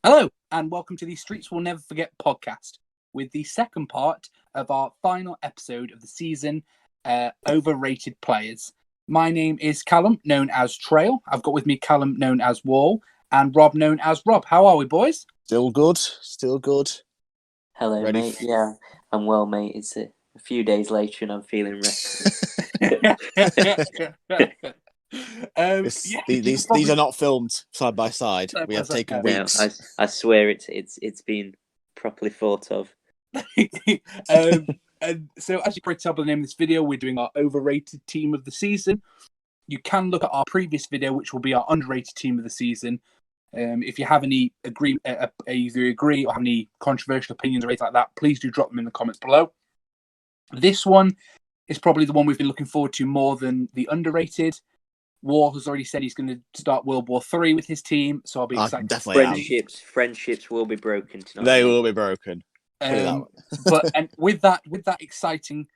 Hello, and welcome to the Streets Will Never Forget podcast with the second part of our final episode of the season, Overrated Players. My name is Callum, known as Trail. I've got with me Callum, known as Wall, and Rob, known as Rob. How are we, boys? Still good, still good. Hello, Ready mate. Yeah, I'm well, mate. It's a few days later and I'm feeling restless. These are not filmed side by side. We have taken No, weeks. I swear it's been properly thought of. And so, as you can tell by the name of this video, we're doing our overrated team of the season. You can look at our previous video, which will be our underrated team of the season. If you have any either agree or have any controversial opinions or anything like that, please do drop them in the comments below. This one is probably the one we've been looking forward to more than the underrated. War has already said he's going to start World War III with his team, so I'll be excited. Definitely friendships will be broken tonight. They will be broken. But with that exciting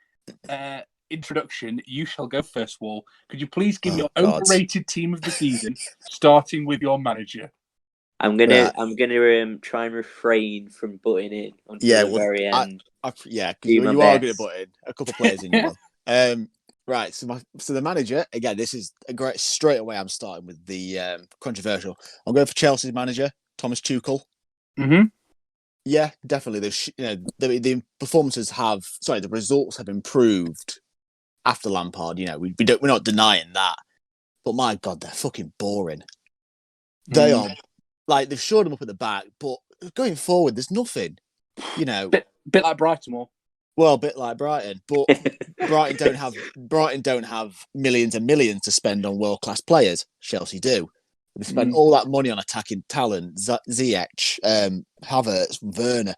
introduction, you shall go first, Wall. Could you please give your overrated team of the season, starting with your manager? I'm gonna try and refrain from butting in until the very end. Because you are going to butt in a couple of players in your one. Right, so the manager again. This is a great. Straight away, I'm starting with the controversial. I'm going for Chelsea's manager, Thomas Tuchel. Mm-hmm. Yeah, definitely. The performances the results have improved after Lampard. We're not denying that, but my God, they're fucking boring. They are they've shored them up at the back, but going forward, there's nothing. Bit like Brighton, Well, a bit like Brighton, but Brighton don't have millions and millions to spend on world class players. Chelsea do. They spend all that money on attacking talent, Ziyech, Havertz, Werner,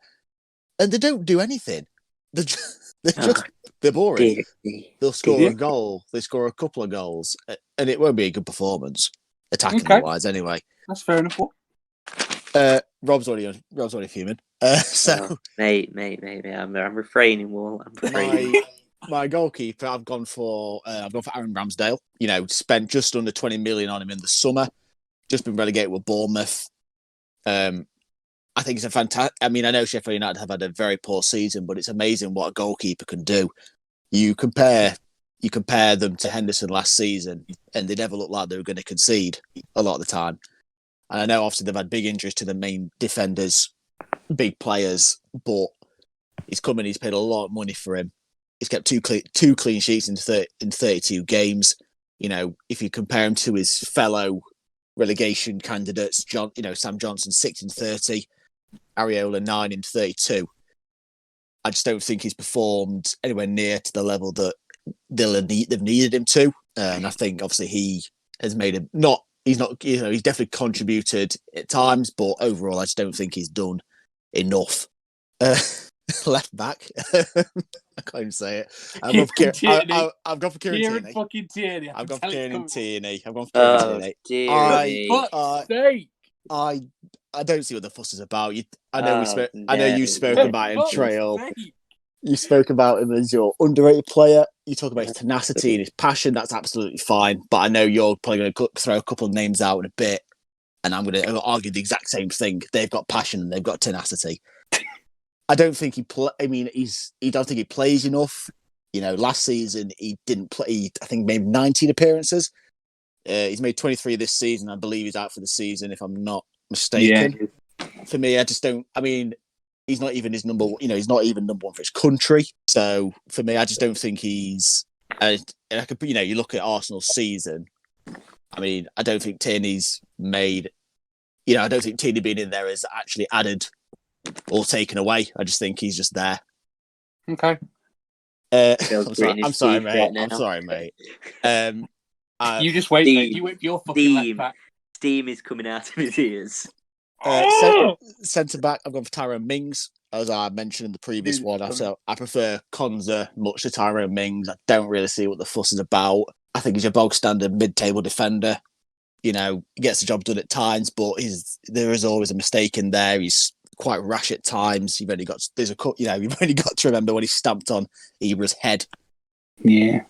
and they don't do anything. They're boring. They'll score a goal. They score a couple of goals, and it won't be a good performance, attacking wise. Anyway, that's fair enough. Rob's already fuming. Mate, I'm refraining. Wall, I'm refraining. My goalkeeper, I've gone for Aaron Ramsdale. Spent just under 20 million on him in the summer. Just been relegated with Bournemouth. I think it's a fantastic. I mean, I know Sheffield United have had a very poor season, but it's amazing what a goalkeeper can do. You compare them to Henderson last season, and they never looked like they were going to concede a lot of the time. And I know obviously they've had big injuries to the main defenders, big players, but he's come in. He's paid a lot of money for him. He's kept two clean sheets in 32 games. If you compare him to his fellow relegation candidates, Sam Johnson 6 in 30, Areola 9 in 32. I just don't think he's performed anywhere near to the level that they've needed him to. And I think obviously he has made him not. He's not. He's definitely contributed at times, but overall, I just don't think he's done enough. Left back. I can't even say it. I've gone for Kieran Tierney. I've gone for Kieran Tierney. I don't see what the fuss is about. I know you spoke about him, Trail. You spoke about him as your underrated player. You talk about his tenacity and his passion. That's absolutely fine. But I know you're probably going to throw a couple of names out in a bit, and I'm going to argue the exact same thing. They've got passion and they've got tenacity. I don't think he don't think he plays enough. Last season he didn't play. I think maybe 19 appearances. He's made 23 this season. I believe he's out for the season, if I'm not mistaken. Yeah. For me, I just don't. I mean, he's not even his number. He's not even number one for his country. So for me, I just don't think he's. You look at Arsenal's season. I mean, I don't think Tierney's made. I don't think Tierney being in there has actually added or taken away. I just think he's just there. Okay. I'm sorry, mate. You just wait, mate. You wait for your fucking left back. Steam is coming out of his ears. Centre back, I've gone for Tyrone Mings, as I mentioned in the previous one. I prefer Konza much to Tyrone Mings. I don't really see what the fuss is about. I think he's a bog standard mid-table defender. He gets the job done at times, but there is always a mistake in there. He's quite rash at times. You've only got to remember when he stamped on Ibra's head. Yeah.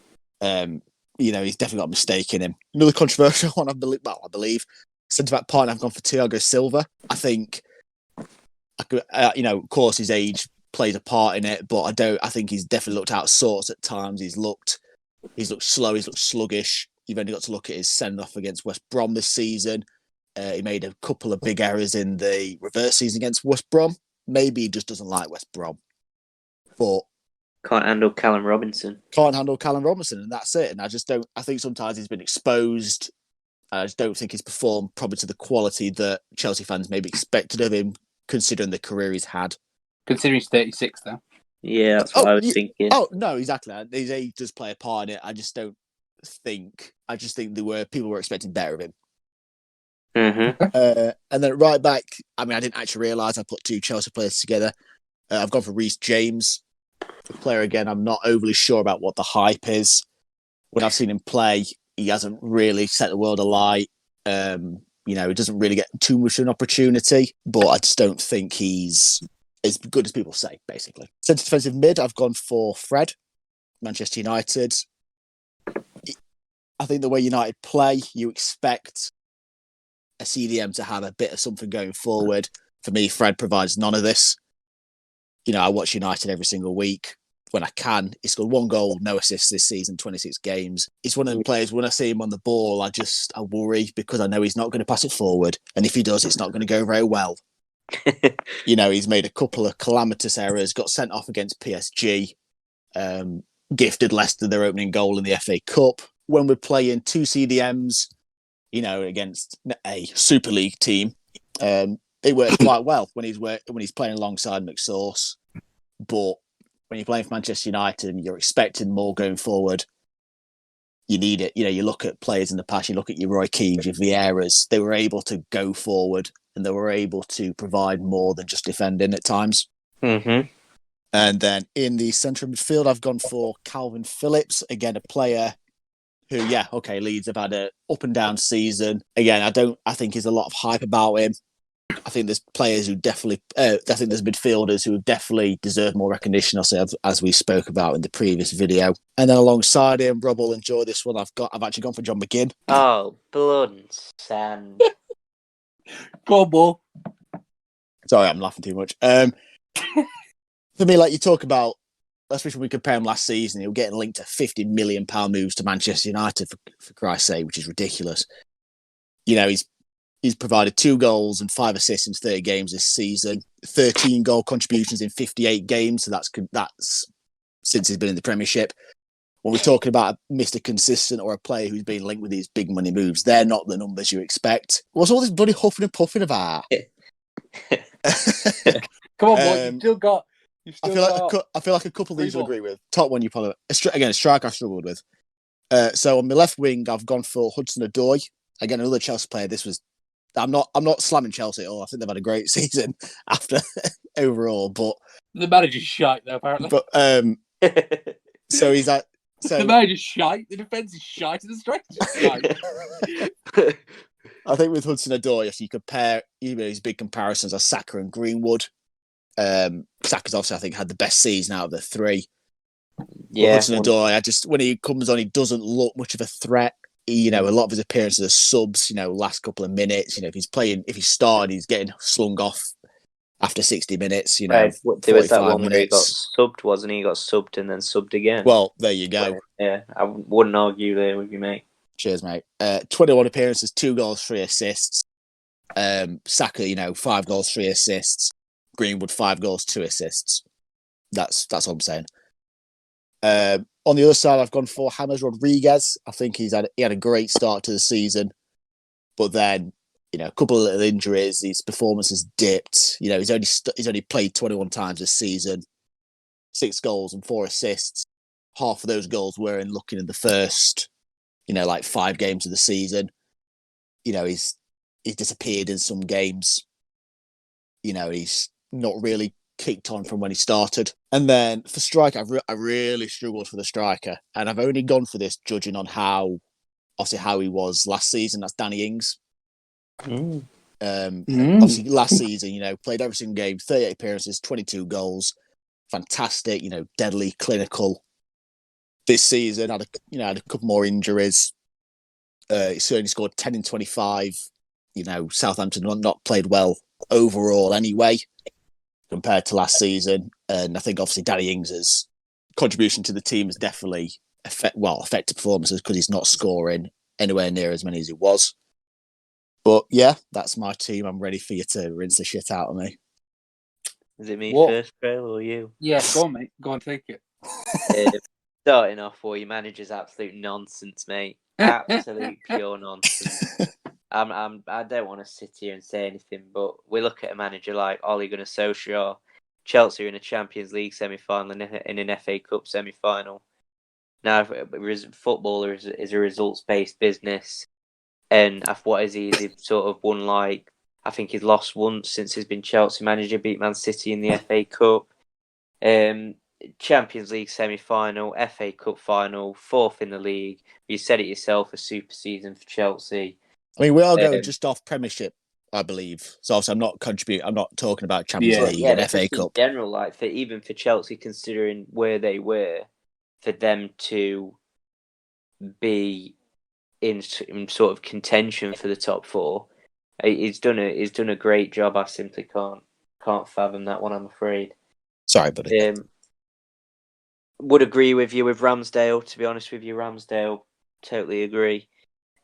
He's definitely got a mistake in him. Another controversial one, I believe. Centre back partner, I've gone for Thiago Silva. I think Of course, his age plays a part in it, but I think he's definitely looked out of sorts at times. He's looked slow. He's looked sluggish. You've only got to look at his send-off against West Brom this season. He made a couple of big errors in the reverse season against West Brom. Maybe he just doesn't like West Brom, but can't handle Callum Robinson. And that's it. And I think sometimes he's been exposed. I just don't think he's performed probably to the quality that Chelsea fans maybe expected of him, considering the career he's had. Considering he's 36, though. Yeah, that's what I was thinking. Oh, no, exactly. His age does play a part in it. I just think people were expecting better of him. Mm-hmm. And then right back, I didn't actually realise I put two Chelsea players together. I've gone for Reece James. The player, again, I'm not overly sure about what the hype is. When I've seen him play, he hasn't really set the world alight. He doesn't really get too much of an opportunity, but I just don't think he's as good as people say, basically. Centre defensive mid, I've gone for Fred, Manchester United. I think the way United play, you expect a CDM to have a bit of something going forward. For me, Fred provides none of this. I watch United every single week when I can. He's scored 1 goal, no assists this season, 26 games. He's one of the players, when I see him on the ball, I worry because I know he's not going to pass it forward. And if he does, it's not going to go very well. He's made a couple of calamitous errors, got sent off against PSG, gifted Leicester their opening goal in the FA Cup. When we're playing 2 CDMs, against a Super League team, it works quite well when he's playing alongside McSauce. But when you're playing for Manchester United and you're expecting more going forward, you need it. You look at players in the past, you look at your Roy Keanes, your Vieiras, they were able to go forward and they were able to provide more than just defending at times. Mm-hmm. And then in the centre of midfield, I've gone for Calvin Phillips, again, a player who, Leeds have had an up and down season. Again, I think there's a lot of hype about him. I think there's players who definitely, I think there's midfielders who definitely deserve more recognition, as we spoke about in the previous video. And then alongside him, Rob will enjoy this one. I've actually gone for John McGinn. Oh, blood and sand. Go on, Ball. Sorry, I'm laughing too much. For me, like you talk about, especially when we compare him last season, he was getting linked to £50 million moves to Manchester United, for Christ's sake, which is ridiculous. He's provided 2 goals and 5 assists in 30 games this season, 13 goal contributions in 58 games. So that's since he's been in the Premiership. When we're talking about Mr. Consistent or a player who's been linked with these big money moves, they're not the numbers you expect. What's all this bloody huffing and puffing about? Come on, boy. You've still got. I feel like a couple of these you'll agree with. Top one you probably a strike I struggled with. So on the left wing, I've gone for Hudson-Odoi. Again, another Chelsea player. I'm not slamming Chelsea at all. I think they've had a great season after overall, but the manager's shite though, apparently. But so he's at. So the manager's shite. The defence is shite, and the striker's shite. I think with Hudson-Odoi, if you compare his big comparisons are Saka and Greenwood. Saka's obviously, I think, had the best season out of the 3. Yeah. Hudson-Odoi, when he comes on, he doesn't look much of a threat. A lot of his appearances are subs, last couple of minutes. If he's started, he's getting slung off after 60 minutes, Right. There was that one minutes. where he got subbed, wasn't he? He got subbed and then subbed again. Well, there you go. Yeah, I wouldn't argue there with you, mate. Cheers, mate. 21 appearances, 2 goals, 3 assists. Saka, 5 goals, 3 assists. Greenwood, 5 goals, 2 assists. That's all I'm saying. On the other side, I've gone for James Rodriguez. I think he had a great start to the season, but then a couple of little injuries. His performance has dipped. He's only played 21 times this season, 6 goals and 4 assists. Half of those goals were looking in the first, 5 games of the season. He's disappeared in some games. He's not really kicked on from when he started. And then for striker, I really struggled for the striker. And I've only gone for this judging on how he was last season. That's Danny Ings. Obviously last season, played every single game, 38 appearances, 22 goals. Fantastic, deadly, clinical. This season, had a couple more injuries. He certainly scored 10 in 25. Southampton not played well overall anyway. compared to last season. And I think obviously Danny Ings' contribution to the team has definitely affected performances because he's not scoring anywhere near as many as he was. But yeah, that's my team. I'm ready for you to rinse the shit out of me. Is it me first, Trail, or you? Yeah, go on, mate. Go on, take it. Starting off, your manager's absolute nonsense, mate. Absolute pure nonsense. I don't want to sit here and say anything, but we look at a manager like Ole Gunnar Solskjaer. Chelsea are in a Champions League semi-final and in an FA Cup semi-final. Now, football is a results-based business, and what is he? They've sort of won I think he's lost once since he's been Chelsea manager. Beat Man City in the FA Cup. Champions League semi-final, FA Cup final, 4th in the league. You said it yourself, a super season for Chelsea. I mean, we are going just off Premiership, I believe. So obviously I'm not talking about Champions League and FA Cup. In general, even for Chelsea, considering where they were, for them to be in sort of contention for the top 4, he's done a great job. I simply can't fathom that one, I'm afraid. Sorry, buddy. Would agree with you with Ramsdale. To be honest with you, Ramsdale, totally agree.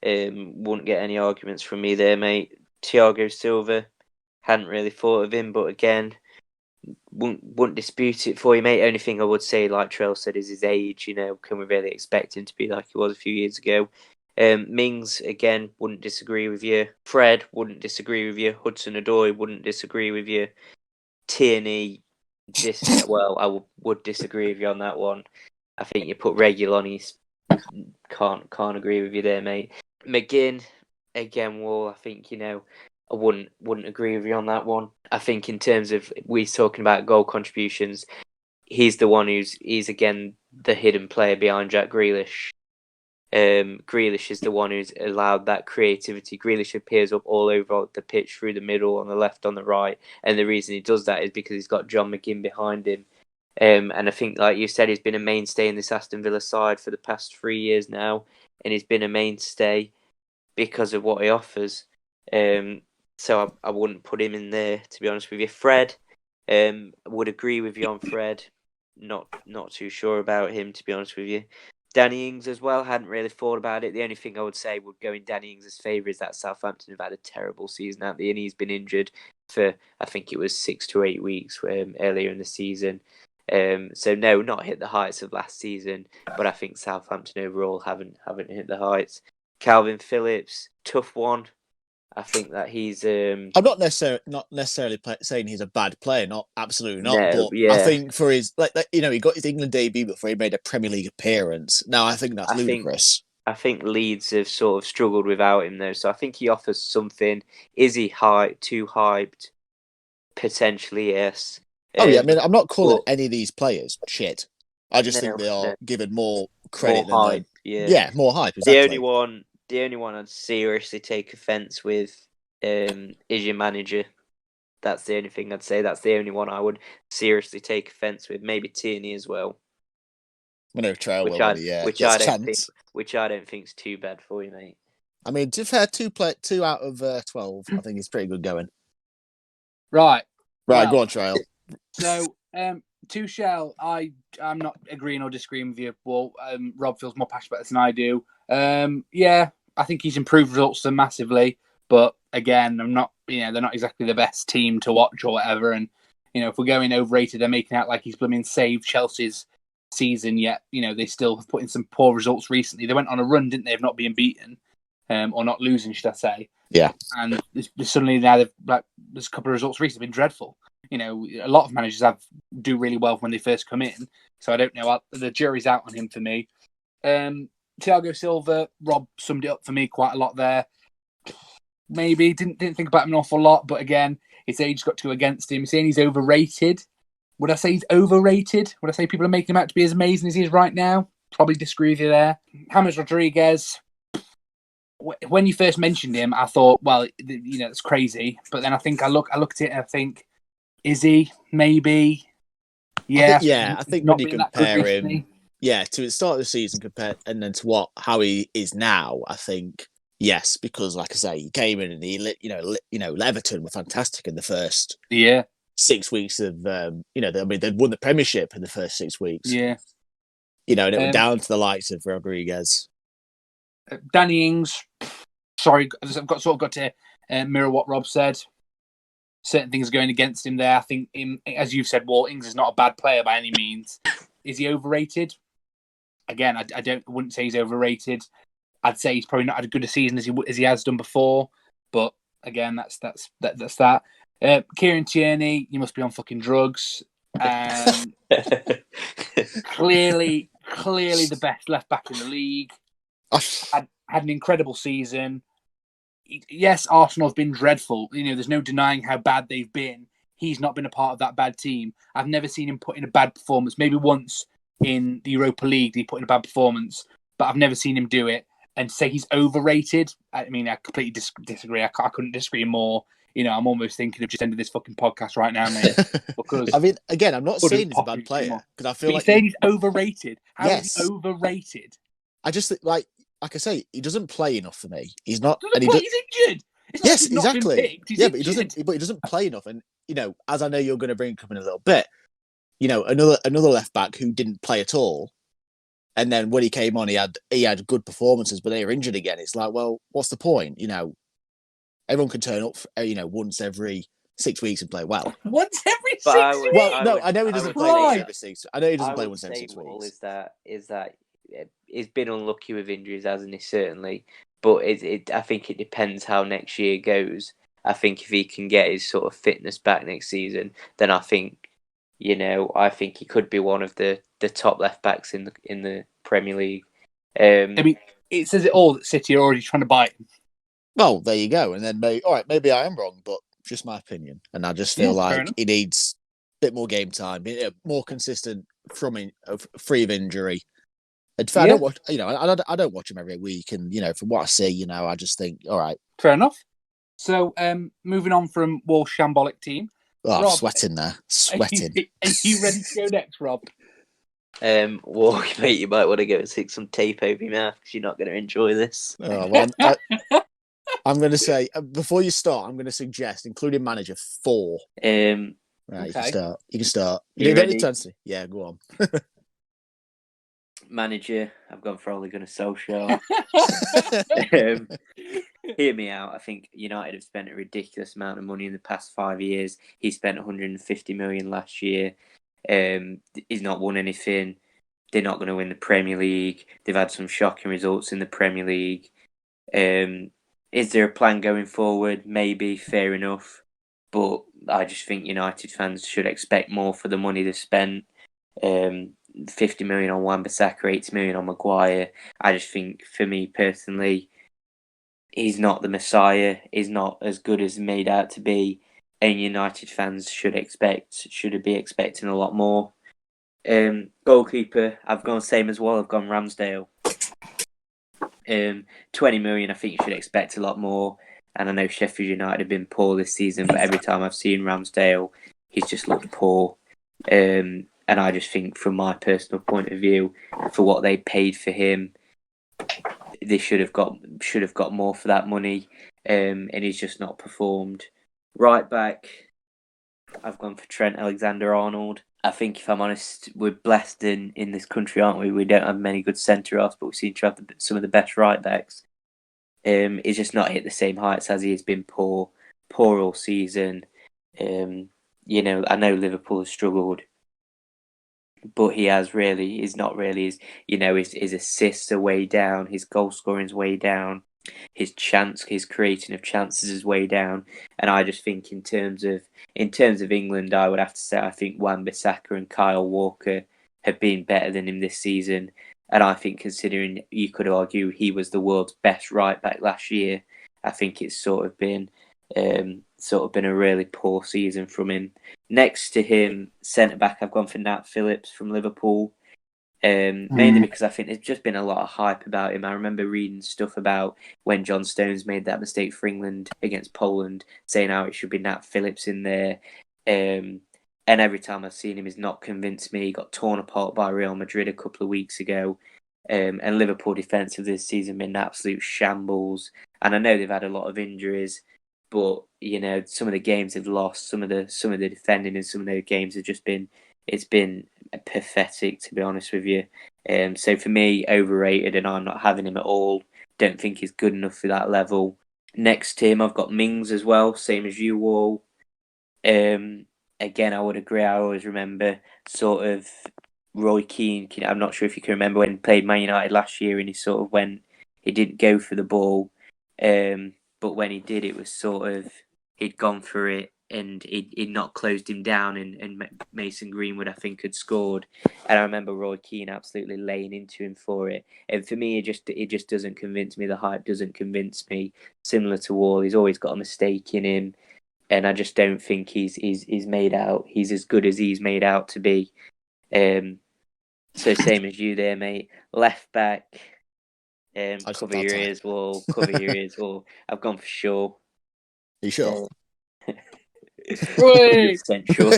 Wouldn't get any arguments from me there, mate. Thiago Silva, hadn't really thought of him, but again, wouldn't dispute it for you, mate. Only thing I would say, like Trell said, is his age. Can we really expect him to be like he was a few years ago? Mings, again, wouldn't disagree with you. Fred, wouldn't disagree with you. Hudson-Odoi, wouldn't disagree with you. Tierney, I would disagree with you on that one. I think you put Reguilon, can't agree with you there, mate. McGinn, again, I think, I wouldn't agree with you on that one. I think in terms of, we're talking about goal contributions, he's the one he's again the hidden player behind Jack Grealish. Grealish is the one who's allowed that creativity. Grealish appears up all over the pitch, through the middle, on the left, on the right, and the reason he does that is because he's got John McGinn behind him. And I think, like you said, he's been a mainstay in this Aston Villa side for the past 3 years now, and he's been a mainstay because of what he offers. So I wouldn't put him in there, to be honest with you. Fred, would agree with you on Fred. Not too sure about him, to be honest with you. Danny Ings as well, hadn't really thought about it. The only thing I would say would go in Danny Ings' favour is that Southampton have had a terrible season out there, and he's been injured for, I think it was 6 to 8 weeks earlier in the season. So no, not hit the heights of last season, but I think Southampton overall haven't hit the heights. Calvin Phillips, tough one. I think that he's. I'm not necessarily saying he's a bad player. Not absolutely not. No, but yeah. I think for his he got his England debut before he made a Premier League appearance. Now I think that's ludicrous. I think Leeds have sort of struggled without him though, so I think he offers something. Is he too hyped? Potentially, yes. Oh yeah, I mean I'm not calling any of these players shit. I just think they are given more credit more hype. Yeah, more hype. Exactly. The only one I'd seriously take offence with is your manager. That's the only thing I'd say. That's the only one I would seriously take offence with. Maybe Tierney as well. Which I don't think is too bad for you, mate. I mean, to be fair, 2 out of 12, I think is pretty good going. Right. Well, go on, Trail. So, Tuchel, I'm not agreeing or disagreeing with you. Well, Rob feels more passionate about this than I do. Yeah, I think he's improved results massively. But again, they're not exactly the best team to watch or whatever. And, if we're going overrated, they're making out like he's blooming saved Chelsea's season, yet, they still have put in some poor results recently. They went on a run, didn't they, of not being beaten, or not losing, should I say. Yeah. And suddenly now there's a couple of results recently been dreadful. A lot of managers do really well when they first come in. So I don't know. The jury's out on him for me. Thiago Silva, Rob summed it up for me quite a lot there. Maybe didn't think about him an awful lot, but again, his age got to go against him. Saying he's overrated. Would I say he's overrated? Would I say people are making him out to be as amazing as he is right now? Probably disagree with you there. James Rodriguez. When you first mentioned him, I thought, well, it's crazy. But then I think I look at it and I think, is he? Maybe. Yeah. I think when you compare him, to the start of the season and then to how he is now, I think yes, because like I say, he came in and he Everton were fantastic in the first 6 weeks of they'd won the Premiership in the first 6 weeks. Yeah. And it went down to the likes of Rodriguez. Danny Ings. Sorry, I've got to mirror what Rob said. Certain things going against him there. I think, as you've said, Walt, Ings is not a bad player by any means. Is he overrated? Again, I wouldn't say he's overrated. I'd say he's probably not had as good a season as he has done before. But again, that's that. Kieran Tierney, you must be on fucking drugs. Clearly the best left back in the league. Had an incredible season. Yes, Arsenal have been dreadful. There's no denying how bad they've been. He's not been a part of that bad team. I've never seen him put in a bad performance. Maybe once in the Europa League, he put in a bad performance, but I've never seen him do it. And say he's overrated, I completely disagree. I couldn't disagree more. I'm almost thinking of just ending this fucking podcast right now, mate. Because again, I'm not saying he's a bad player because I feel but like you're saying he's overrated. How Yes. is he overrated? I just think, like I say, he doesn't play enough for me. He's not. He's injured. It's not Yes, like he's not exactly. been picked. He's Yeah, injured. but he doesn't play enough. And as I know you're going to bring up in a little bit, another left back who didn't play at all, and then when he came on, he had good performances, but they were injured again. It's like, well, what's the point? Everyone can turn up, once every 6 weeks and play well. Once every 6 But weeks. Well, no, I know he doesn't play once every 6. I know he doesn't I play would once every say, 6 Wall, weeks. is that he's been unlucky with injuries, hasn't he? Certainly, but I think it depends how next year goes. I think if he can get his sort of fitness back next season, then I think he could be one of the top left backs in the Premier League. It says it all that City are already trying to buy him. Well, there you go. And then maybe I am wrong, but just my opinion. And I just feel like he needs a bit more game time, more consistent free of injury. I don't watch, I don't watch him every week, and from what I see, I just think, all right, fair enough. So, moving on from Walsh shambolic team. Rob, I'm sweating there, sweating. Are you ready to go next, Rob? Well, mate, you might want to go and stick some tape over your mouth because you're not going to enjoy this. Oh, well, I'm going to say before you start, I'm going to suggest including manager 4. Right, okay. You can start. You don't ready? need to answer. Yeah, go on. Manager, I've gone for Ole Gunnar Solskjaer. Hear me out. I think United have spent a ridiculous amount of money in the past 5 years. He spent 150 million last year. He's not won anything. They're not going to win the Premier League. They've had some shocking results in the Premier League. Is there a plan going forward? Maybe, fair enough. But I just think United fans should expect more for the money they've spent. 50 million on Wan-Bissaka, 80 million on Maguire. I just think, for me personally, he's not the Messiah. He's not as good as made out to be. And United fans should be expecting a lot more. Goalkeeper, I've gone same as well. I've gone Ramsdale. 20 million, I think you should expect a lot more. And I know Sheffield United have been poor this season, but every time I've seen Ramsdale, he's just looked poor. And I just think, from my personal point of view, for what they paid for him, they should have got more for that money. And he's just not performed. Right back, I've gone for Trent Alexander-Arnold. I think, if I'm honest, we're blessed in this country, aren't we? We don't have many good centre-halves, but we seem to have some of the best right backs. He's just not hit the same heights as he has been poor all season. I know Liverpool has struggled, but he has really. He's not really. His assists are way down. His goal scoring is way down. His creating of chances is way down. And I just think, in terms of England, I would have to say I think Wan-Bissaka and Kyle Walker have been better than him this season. And I think, considering you could argue he was the world's best right back last year, I think it's sort of been a really poor season from him. Next to him, centre back, I've gone for Nat Phillips from Liverpool. Mainly because I think there's just been a lot of hype about him. I remember reading stuff about when John Stones made that mistake for England against Poland, saying how it should be Nat Phillips in there. And every time I've seen him, he's not convinced me. He got torn apart by Real Madrid a couple of weeks ago. And Liverpool defensive this season been an absolute shambles. And I know they've had a lot of injuries, but some of the games they've lost, some of the defending in some of those games have just been pathetic, to be honest with you. So for me, overrated, and I'm not having him at all. Don't think he's good enough for that level. Next team, I've got Mings as well, same as you all. Again, I would agree. I always remember sort of Roy Keane. I'm not sure if you can remember when he played Man United last year, and he didn't go for the ball, but when he did, it was sort of he'd gone for it, and he'd not closed him down, and Mason Greenwood, I think, had scored. And I remember Roy Keane absolutely laying into him for it. And for me, it just doesn't convince me. The hype doesn't convince me. Similar to Wall, he's always got a mistake in him, and I just don't think he's made out. He's as good as he's made out to be. So same as you there, mate. Left back. Cover your ears, Wall. Cover your ears, Wall. I've gone for Shaw. Are you sure? 100% sure.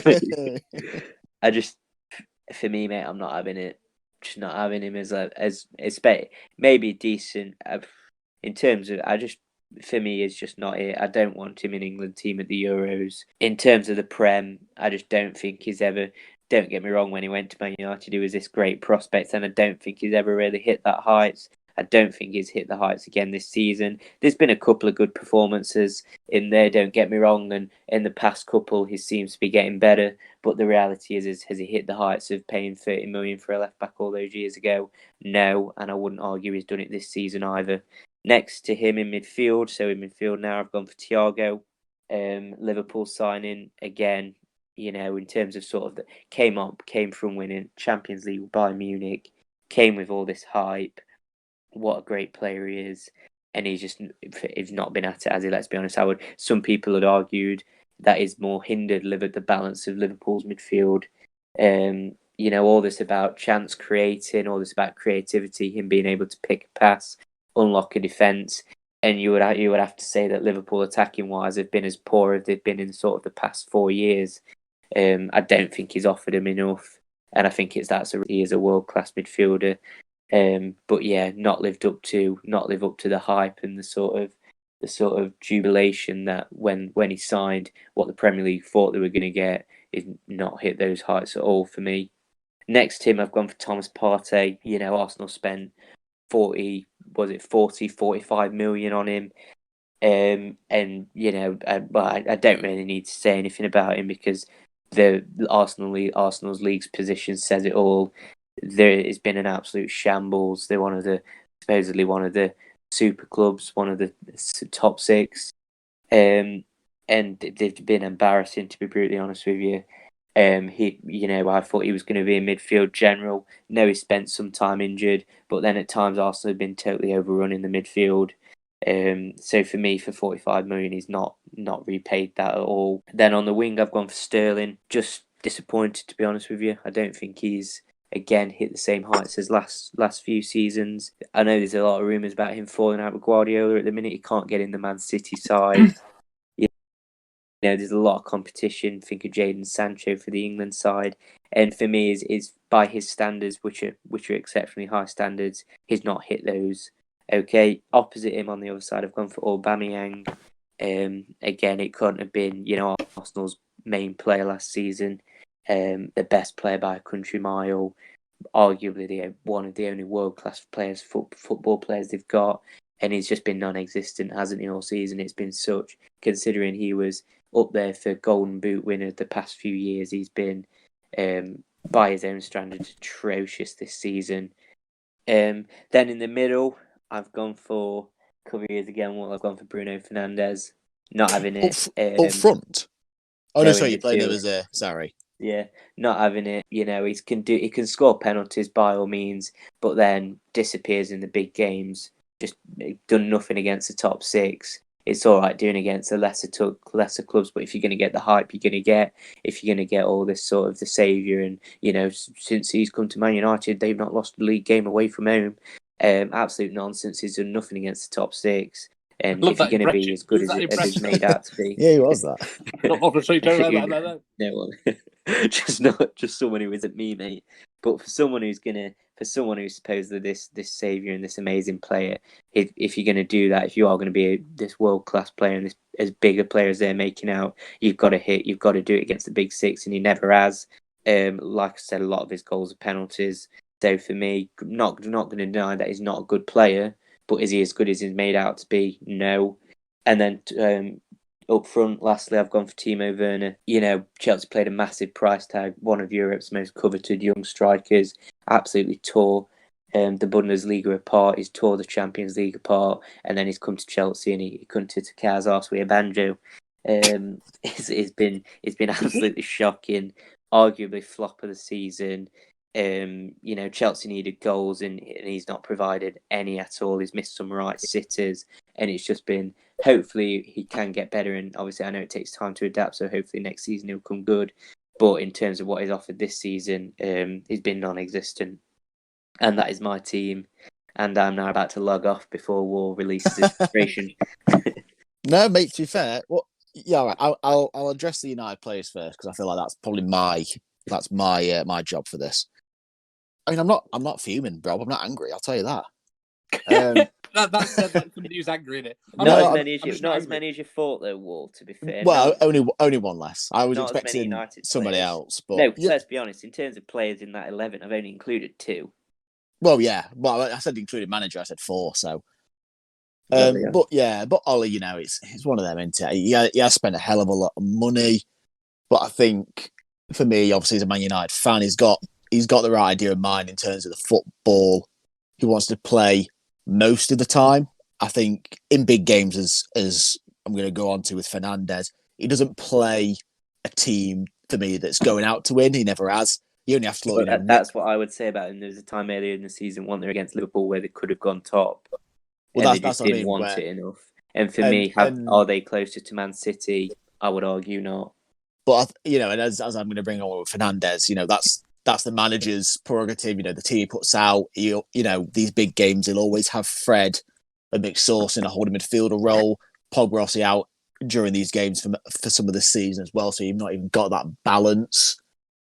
I just, for me, mate, I'm not having it. Just not having him as maybe decent. In terms of, for me, is just not it. I don't want him in England team at the Euros. In terms of the Prem, I just don't think he's ever. Don't get me wrong, when he went to Man United, he was this great prospect, and I don't think he's ever really hit that heights. I don't think he's hit the heights again this season. There's been a couple of good performances in there, don't get me wrong, and in the past couple he seems to be getting better, but the reality is has he hit the heights of paying 30 million for a left back all those years ago? No, and I wouldn't argue he's done it this season either. Next to him in midfield, so in midfield now I've gone for Thiago. Liverpool signing again, in terms of sort of came from winning Champions League with Bayern Munich, came with all this hype. What a great player he is, and he's not been at it, has he? Let's be honest. Some people had argued that is more hindered the balance of Liverpool's midfield. All this about chance creating, all this about creativity, him being able to pick a pass, unlock a defence, and you would have to say that Liverpool attacking wise have been as poor as they've been in sort of the past 4 years. I don't think he's offered him enough, and I think he is a world class midfielder. But yeah, not lived up to the hype and the sort of jubilation that when he signed, what the Premier League thought they were going to get, is not hit those heights at all for me. Next to him, I've gone for Thomas Partey. Arsenal spent 45 million on him. And I don't really need to say anything about him because Arsenal's league's position says it all. There has been an absolute shambles. They're supposedly one of the super clubs, one of the top 6, and they've been embarrassing, to be brutally honest with you. I thought he was going to be a midfield general. No, he spent some time injured, but then at times Arsenal have been totally overrun in the midfield. So for me, for 45 million, he's not repaid that at all. Then on the wing, I've gone for Sterling. Just disappointed, to be honest with you. I don't think he's again hit the same heights as last few seasons. I know there's a lot of rumours about him falling out with Guardiola at the minute. He can't get in the Man City side. There's a lot of competition. Think of Jadon Sancho for the England side, and for me, is by his standards, which are exceptionally high standards, he's not hit those. Okay, opposite him on the other side, I've gone for Aubameyang. Again, it couldn't have been Arsenal's main player last season. The best player by a country mile, arguably one of the only world-class players, football players they've got, and he's just been non-existent, hasn't he, all season? It's been such, considering he was up there for Golden Boot winner the past few years, he's been, by his own standards, atrocious this season. Then in the middle, I've gone for careers again. I've gone for Bruno Fernandes. Not having it. Up front? Oh, no, sorry, you're playing him as sorry. Yeah, not having it. He can score penalties by all means, but then disappears in the big games. Just done nothing against the top 6. It's all right doing against the lesser clubs, but if you're going to get the hype, you're going to get. If you're going to get all this sort of the saviour, and since he's come to Man United, they've not lost a league game away from home. Absolute nonsense. He's done nothing against the top 6. And if you're going to be as good as he's made out to be, yeah, he was that. Not obviously, don't no, just someone who isn't me, mate. But for someone who's going to for someone who's supposedly this savior and this amazing player, if you're going to do that, if you are going to be this world class player and this as big a player as they're making out, you've got to do it against the big six, and he never has. Like I said, a lot of his goals are penalties. So for me, not going to deny that he's not a good player, but is he as good as he's made out to be? No. And then up front, lastly, I've gone for Timo Werner. You know, Chelsea played a massive price tag, one of Europe's most coveted young strikers, absolutely tore the Bundesliga apart, he's tore the Champions League apart, and then he's come to Chelsea and he couldn't hit a car's arse with a banjo. It's been absolutely shocking, arguably flop of the season. You know, Chelsea needed goals and he's not provided any at all. He's missed some right sitters, and it's just been. Hopefully he can get better, and obviously I know it takes time to adapt. So hopefully next season he'll come good. But in terms of what he's offered this season, he's been non-existent, and that is my team. And I'm now about to log off before War releases his frustration. No, mate. To be fair, well, yeah, all right, I'll address the United players first because I feel like that's probably my job for this. I mean, I'm not fuming, bro. I'm not angry. I'll tell you that. That's said like somebody who's angry in it. Not as many as you thought there were. To be fair, well, only one less. I was expecting somebody players. else, but no. Yeah. Let's be honest. In terms of players in that 11, I've only included 2. Well, yeah. Well, I said including manager. I said 4. So, but Ollie, you know, it's one of them, isn't it? He has spent a hell of a lot of money, but I think for me, obviously, as a Man United fan, he's got the right idea in mind in terms of the football he wants to play most of the time. I think in big games, as I'm going to go on to with Fernandes, he doesn't play a team for me that's going out to win. He never has. You only have to look. That's what I would say about him. There was a time earlier in the season, one there against Liverpool, where they could have gone top. Well, and they just didn't want it enough. And for me, are they closer to Man City? I would argue not. But you know, and as I'm going to bring on with Fernandes, you know, that's the manager's prerogative. You know, the team he puts out. You know, these big games, he'll always have Fred and McSauce in a holding midfielder role. Pogba obviously out during these games for some of the season as well. So you've not even got that balance.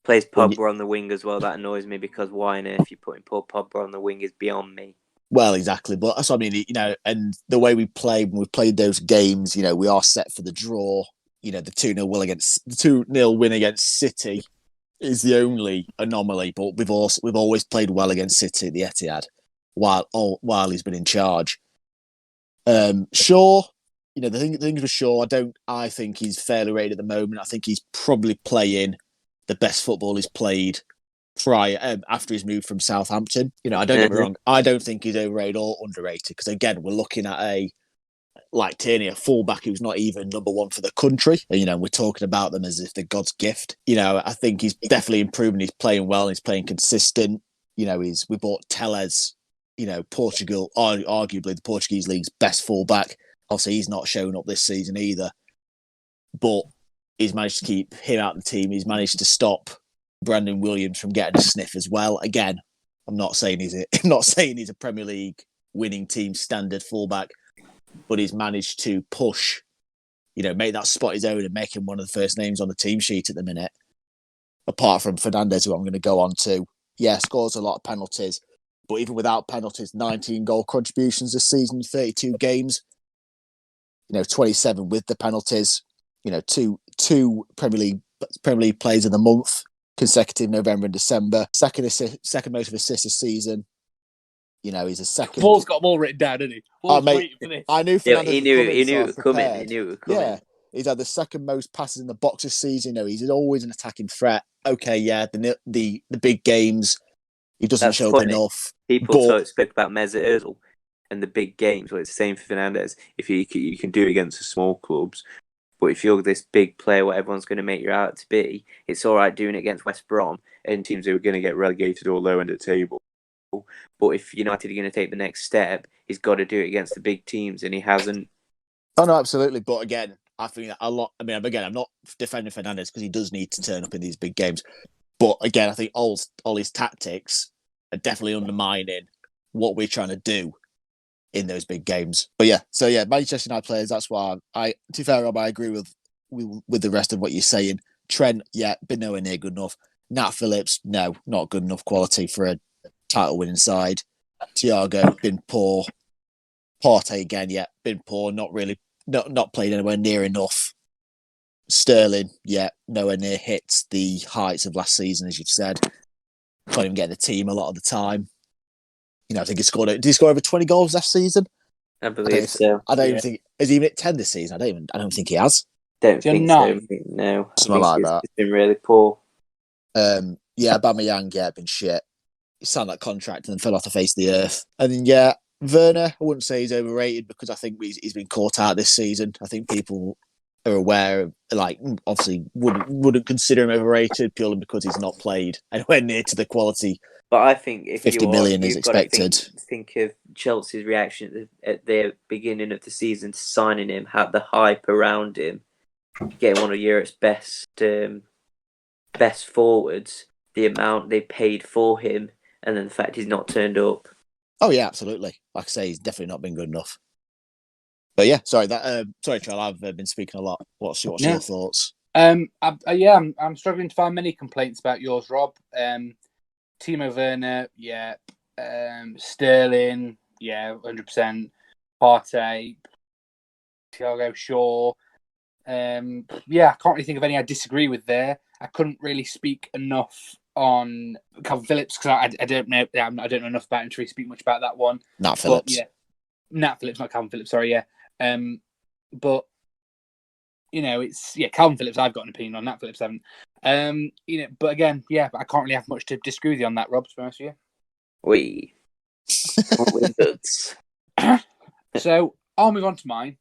Plays Pogba on the wing as well. That annoys me because why on earth you putting Paul Pogba on the wing is beyond me. Well, exactly. But that's what I mean. You know, and the way we play when we played those games, you know, we are set for the draw. You know, the 2-0 win against City is the only anomaly. But we've always played well against City at the Etihad while he's been in charge. Shaw, you know, the thing with Shaw, I think he's fairly rated at the moment. I think he's probably playing the best football he's played after his move from Southampton. You know, I don't get me wrong. I don't think he's overrated or underrated because again, we're looking at like Tierney, a fullback who's not even number 1 for the country. You know, we're talking about them as if they're God's gift. You know, I think he's definitely improving. He's playing well. He's playing consistent. You know, we bought Telles. You know, Portugal, arguably the Portuguese league's best fullback. Obviously, he's not shown up this season either, but he's managed to keep him out of the team. He's managed to stop Brandon Williams from getting a sniff as well. Again, I'm not saying he's a Premier League winning team standard fullback, but he's managed to push, you know, make that spot his own and make him one of the first names on the team sheet at the minute. Apart from Fernandes, who I'm going to go on to, scores a lot of penalties, but even without penalties, 19 goal contributions this season, 32 games. You know, 27 with the penalties. You know, two Premier League players of the month, consecutive November and December. Second most of assists this season. You know, he's a second. Paul's got them all written down, didn't he? Paul's waiting for this. I knew Fernandes he knew it was coming. He knew it was coming. Yeah, he's had the second most passes in the box this season. You know, he's always an attacking threat. Okay, yeah, the big games, he doesn't show up enough. People spoke about Mesut Ozil and the big games. Well, it's the same for Fernandes. If you can do it against the small clubs. But if you're this big player, what everyone's going to make you out to be, it's all right doing it against West Brom and teams who are going to get relegated or low end of the table. But if United are going to take the next step, he's got to do it against the big teams, and he hasn't. Oh, no, absolutely. But again, I think that a lot. I mean, again, I'm not defending Fernandes because he does need to turn up in these big games. But again, I think Ollie's tactics are definitely undermining what we're trying to do in those big games. But Manchester United players, that's why to be fair, Rob, I agree with the rest of what you're saying. Trent, been nowhere near good enough. Nat Phillips, no, not good enough quality for a title-winning side. Thiago, been poor. Partey again, yeah, been poor. Not played anywhere near enough. Sterling, yeah, nowhere near hits the heights of last season, as you've said. Can't even get in the team a lot of the time. I think did he score over 20 goals last season? I believe so. I don't even think, has he even hit 10 this season? I don't think he has. Don't You're think not. so. No, Something like that. It's been really poor. Yeah, Aubameyang, yeah, been shit. He signed that contract and then fell off the face of the earth. And then, yeah, Werner, I wouldn't say he's overrated because I think he's been caught out this season. I think people are aware of, obviously wouldn't consider him overrated purely because he's not played anywhere near to the quality. But I think if 50 million is you've got to expected. think of Chelsea's reaction at the beginning of the season to signing him, have the hype around him, getting one of Europe's best forwards, the amount they paid for him, and then the fact he's not turned up. Oh yeah, absolutely. Like I say, he's definitely not been good enough. But yeah, sorry, Charles, I've been speaking a lot. What's your thoughts? I'm struggling to find many complaints about yours, Rob. Timo Werner, yeah. Sterling, yeah, 100%. Partey, Thiago Shaw. Yeah, I can't really think of any I disagree with there. I couldn't really speak enough on Calvin Phillips because I don't know. I don't know enough about him to really speak much about that one. Nat Phillips. Yeah, Nat Phillips, not Calvin Phillips. Sorry, yeah. But it's Calvin Phillips. I've got an opinion on Nat Phillips. Haven't. But again, yeah, I can't really have much to disagree with you on that, Rob. To be honest with you. So I'll move on to mine.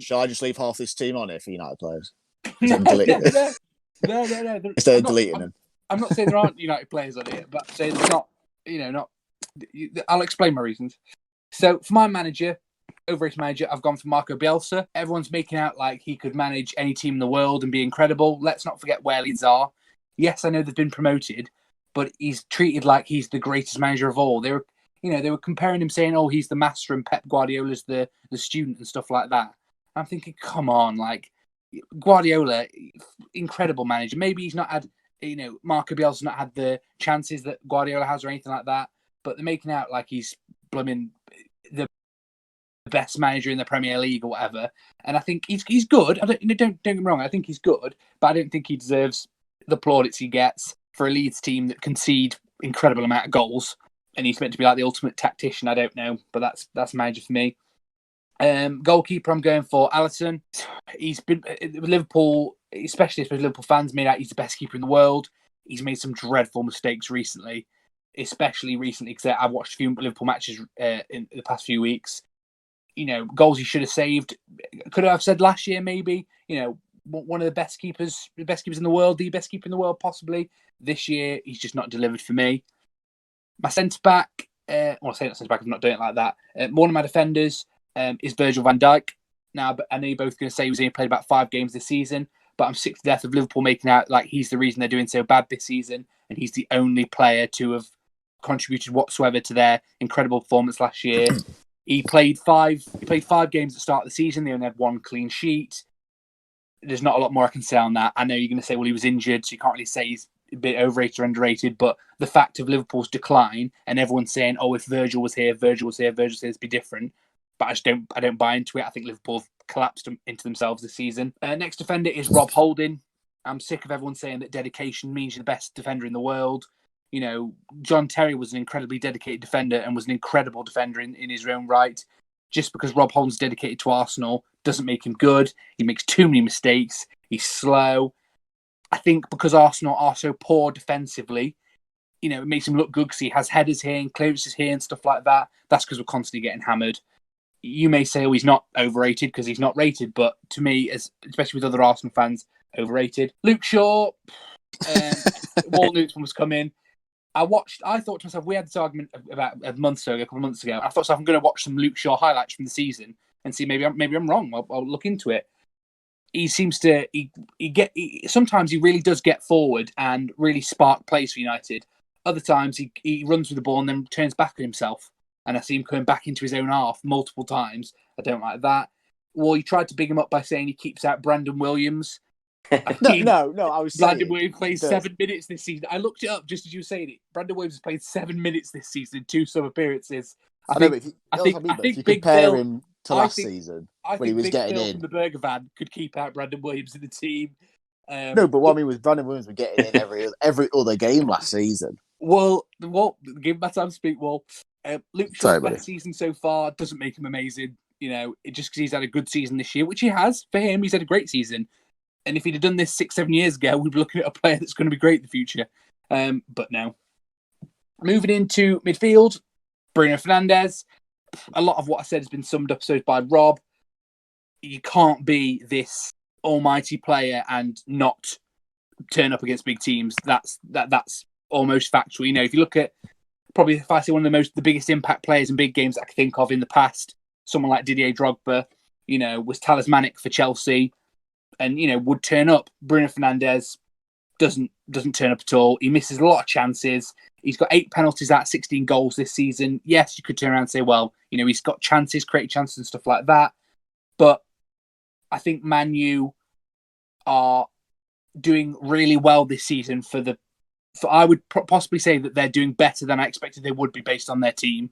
Shall I just leave half this team on it for United players? No. Instead of deleting them. I'm not saying there aren't United players on it, but saying it's not. I'll explain my reasons. So for my manager, overrated manager, I've gone for Marco Bielsa. Everyone's making out like he could manage any team in the world and be incredible. Let's not forget where Leeds are. Yes, I know they've been promoted, but he's treated like he's the greatest manager of all. They were comparing him, saying, "Oh, he's the master and Pep Guardiola's the student" and stuff like that. I'm thinking, come on, like Guardiola, incredible manager. Maybe he's not had, Marco Bielsa's not had the chances that Guardiola has or anything like that. But they're making out like he's blooming the best manager in the Premier League or whatever. And I think he's good. Don't get me wrong. I think he's good, but I don't think he deserves the plaudits he gets for a Leeds team that concede incredible amount of goals. And he's meant to be like the ultimate tactician. I don't know, but that's manager for me. Goalkeeper, I'm going for Alisson. He's been Liverpool, especially for Liverpool fans, made out he's the best keeper in the world. He's made some dreadful mistakes recently, especially recently because I've watched a few Liverpool matches in the past few weeks. Goals he should have saved. Could I have said last year maybe? One of the best keepers in the world, the best keeper in the world possibly. This year, he's just not delivered for me. My centre back, I say not centre back, I'm not doing it like that. One of my defenders is Virgil van Dijk. Now, but I know you're both going to say he's only played about 5 games this season, but I'm sick to death of Liverpool making out like he's the reason they're doing so bad this season, and he's the only player to have contributed whatsoever to their incredible performance last year. He played 5 games at the start of the season. They only had 1 clean sheet. There's not a lot more I can say on that. I know you're going to say, well, he was injured, so you can't really say he's a bit overrated or underrated, but the fact of Liverpool's decline and everyone saying, oh, if Virgil was here, it'd be different. But I don't buy into it. I think Liverpool collapsed into themselves this season. Next defender is Rob Holding. I'm sick of everyone saying that dedication means you're the best defender in the world. John Terry was an incredibly dedicated defender and was an incredible defender in his own right. Just because Rob Holding's dedicated to Arsenal doesn't make him good. He makes too many mistakes. He's slow. I think because Arsenal are so poor defensively, it makes him look good because he has headers here and clearances here and stuff like that. That's because we're constantly getting hammered. You may say, oh, he's not overrated because he's not rated, but to me, especially with other Arsenal fans, overrated. Luke Shaw, Walnuts was coming. I thought to myself, we had this argument about a couple of months ago. I thought, I'm going to watch some Luke Shaw highlights from the season and see maybe I'm wrong. I'll look into it. He seems to sometimes he really does get forward and really spark plays for United. Other times he runs with the ball and then turns back on himself. And I see him coming back into his own half multiple times. I don't like that. Well, he tried to big him up by saying he keeps out Brandon Williams. I No, mean, no. I was Brandon saying Williams played that 7 minutes this season. I looked it up just as you were saying it. Brandon Williams has played 7 minutes this season, 2 sub appearances. I know, but I but if you think Big compare Phil. him to I last think season I when he think was Big getting Phil in. from the Burger Van could keep out Brandon Williams in the team. No, but what I mean was Brandon Williams was getting in every other game last season. Well, give my time to speak. Well, Luke Shaw's Sorry, buddy. best season so far doesn't make him amazing. Just because he's had a good season this year, which he has. For him, he's had a great season. And if he'd have done this 6-7 years ago, we'd be looking at a player that's going to be great in the future. But no. Moving into midfield, Bruno Fernandes. A lot of what I said has been summed up so by Rob. You can't be this almighty player and not turn up against big teams. That's almost factual. If you look at probably if I say one of the biggest impact players in big games I can think of in the past, someone like Didier Drogba, was talismanic for Chelsea, and would turn up. Bruno Fernandes doesn't turn up at all. He misses a lot of chances. He's got 8 penalties out of 16 goals this season. Yes, you could turn around and say, well, he's got chances, created chances and stuff like that. But I think Man U are doing really well this season I would possibly say that they're doing better than I expected they would be based on their team.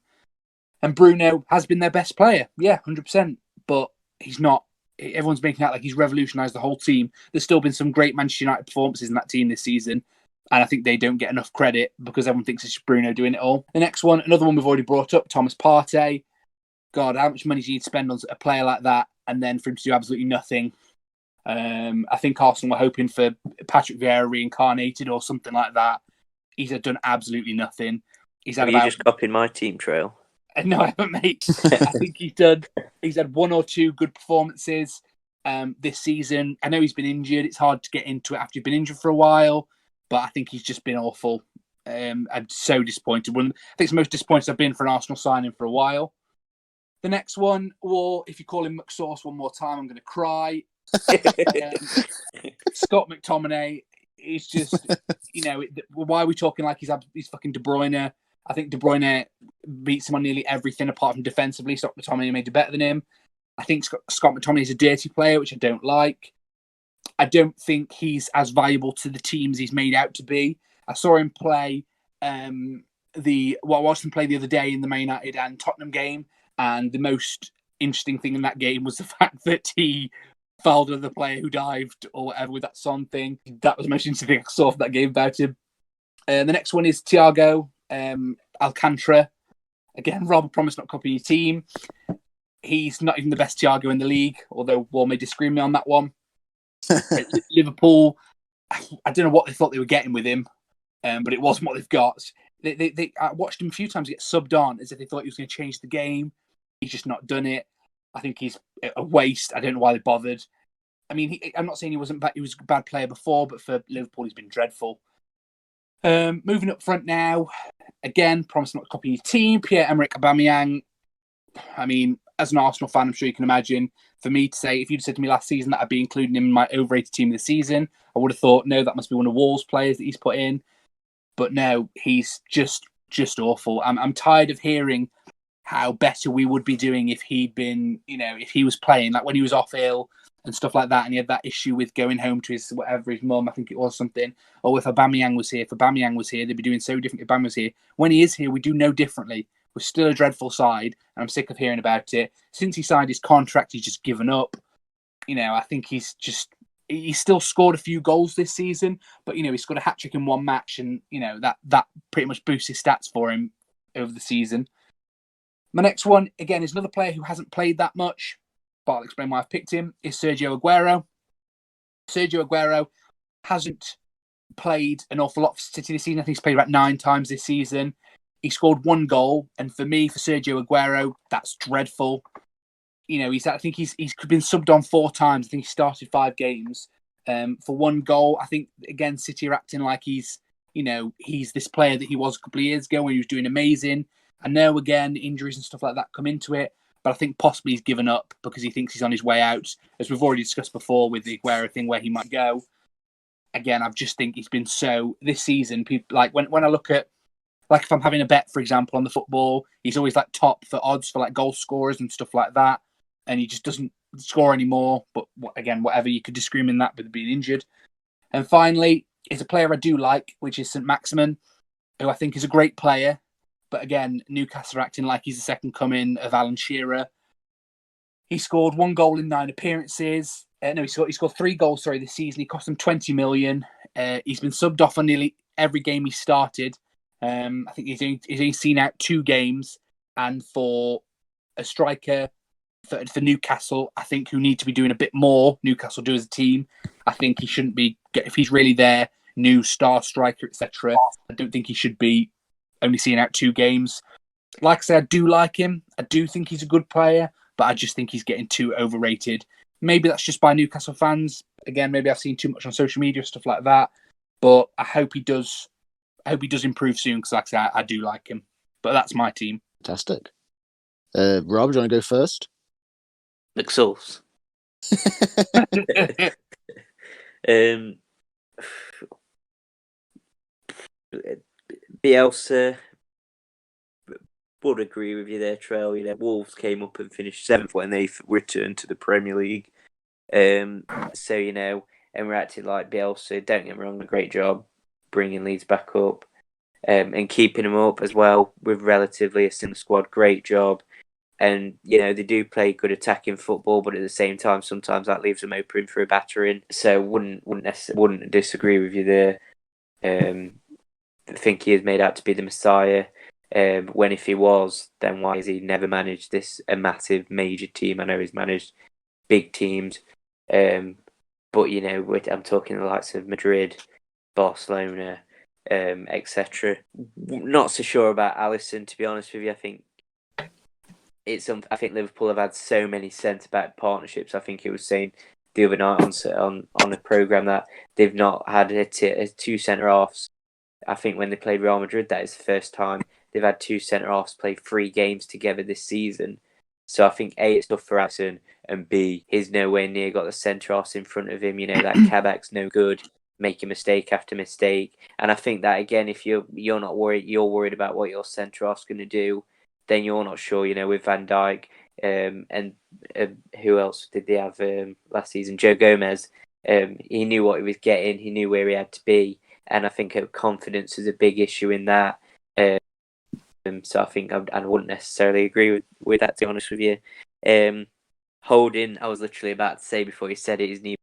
And Bruno has been their best player. Yeah, 100%. But he's not. Everyone's making out like he's revolutionised the whole team. There's still been some great Manchester United performances in that team this season. And I think they don't get enough credit because everyone thinks it's Bruno doing it all. The next one, another one we've already brought up, Thomas Partey. God, how much money do you need to spend on a player like that and then for him to do absolutely nothing? I think Arsenal were hoping for Patrick Vieira reincarnated or something like that. He's done absolutely nothing. He's had you just copied my team trail? No, I haven't, mate. I think he's had 1 or 2 good performances this season. I know he's been injured. It's hard to get into it after you've been injured for a while, but I think he's just been awful. I'm so disappointed. I think it's the most disappointed I've been for an Arsenal signing for a while. The next one, or if you call him McSauce one more time, I'm going to cry. Scott McTominay is just, why are we talking like he's fucking De Bruyne? I think De Bruyne beats him on nearly everything apart from defensively. Scott McTominay made it better than him. I think Scott McTominay is a dirty player, which I don't like. I don't think he's as valuable to the teams he's made out to be. I saw him play I watched him play the other day in the Man United and Tottenham game, and the most interesting thing in that game was the fact that he fouled another player who dived or whatever with that Son thing. That was the most interesting thing I saw for that game about him. The next one is Thiago Alcantara. Again, Rob promised not copying your team. He's not even the best Thiago in the league, although Wall may disagree with me on that one. Liverpool, I don't know what they thought they were getting with him, but it wasn't what they've got. I watched him a few times get subbed on as if they thought he was going to change the game. He's just not done it. I think he's a waste. I don't know why they bothered. I mean, I'm not saying he was a bad player before, but for Liverpool, he's been dreadful. Moving up front now, again, promise not to copy your team. Pierre-Emerick Aubameyang. I mean, as an Arsenal fan, I'm sure you can imagine, for me to say, if you'd said to me last season that I'd be including him in my overrated team of the season, I would have thought, no, that must be one of Wall's players that he's put in. But no, he's just awful. I'm tired of hearing how better we would be doing if he'd been, if he was playing, like when he was off ill and stuff like that, and he had that issue with going home to his mum, I think it was something, or if Aubameyang was here. If Aubameyang was here, they'd be doing so different if Aubameyang was here. When he is here, we do no differently. We're still a dreadful side, and I'm sick of hearing about it. Since he signed his contract, he's just given up. I think he still scored a few goals this season, but he scored a hat-trick in one match, and that pretty much boosts his stats for him over the season. My next one, again, is another player who hasn't played that much, but I'll explain why I've picked him, is Sergio Aguero. Sergio Aguero hasn't played an awful lot for City this season. I think he's played about 9 times this season. He scored 1 goal, and for me, for Sergio Aguero, that's dreadful. I think he's been subbed on 4 times. I think he started 5 games for 1 goal. I think, again, City are acting like he's this player that he was a couple of years ago when he was doing amazing. I know, again, injuries and stuff like that come into it, but I think possibly he's given up because he thinks he's on his way out, as we've already discussed before with the Aguero thing where he might go. Again, I just think he's been so, this season, people, like when I look at, like if I'm having a bet, for example, on the football, he's always like top for odds for like goal scorers and stuff like that, and he just doesn't score anymore. But again, whatever, you could disagree in that with being injured. And finally, is a player I do like, which is St. Maximin, who I think is a great player. But again, Newcastle are acting like he's the second coming of Alan Shearer. He scored 1 goal in 9 appearances. He scored 3 goals, this season. He cost them 20 million. He's been subbed off on nearly every game he started. I think he's only seen out 2 games. And for a striker for Newcastle, I think who need to be doing a bit more, Newcastle do as a team. I think he shouldn't be, if he's really their new star striker, etc., I don't think he should be only seeing out 2 games. Like I said, I do like him. I do think he's a good player, but I just think he's getting too overrated. Maybe that's just by Newcastle fans. Again, maybe I've seen too much on social media, stuff like that. But I hope he does. I hope he does improve soon because, like I said, I do like him. But that's my team. Fantastic. Rob, do you want to go first? McSauce. Bielsa, would agree with you there, Trail. Wolves came up and finished 7th when they returned to the Premier League. And we're acting like Bielsa, don't get me wrong, a great job bringing Leeds back up and keeping them up as well with relatively a similar squad. Great job. And, they do play good attacking football, but at the same time, sometimes that leaves them open for a battering. So wouldn't disagree with you there. I think he is made out to be the Messiah. When if he was, then why has he never managed a massive major team? I know he's managed big teams, but I'm talking the likes of Madrid, Barcelona, etc. Not so sure about Alisson, to be honest with you. I think Liverpool have had so many centre-back partnerships. I think he was saying the other night on a programme that they've not had 2 centre-halves. I think when they played Real Madrid, that is the first time they've had 2 centre-halves play 3 games together this season. So I think A, it's tough for Alisson, and B, he's nowhere near got the centre-halves in front of him. That Kabak's no good, making mistake after mistake. And I think that, again, if you're not worried, you're worried about what your centre-half's going to do, then you're not sure, with Van Dijk and who else did they have last season? Joe Gomez. He knew what he was getting. He knew where he had to be. And I think confidence is a big issue in that. So I think I wouldn't necessarily agree with that, to be honest with you. Holding, I was literally about to say before you said it, is neither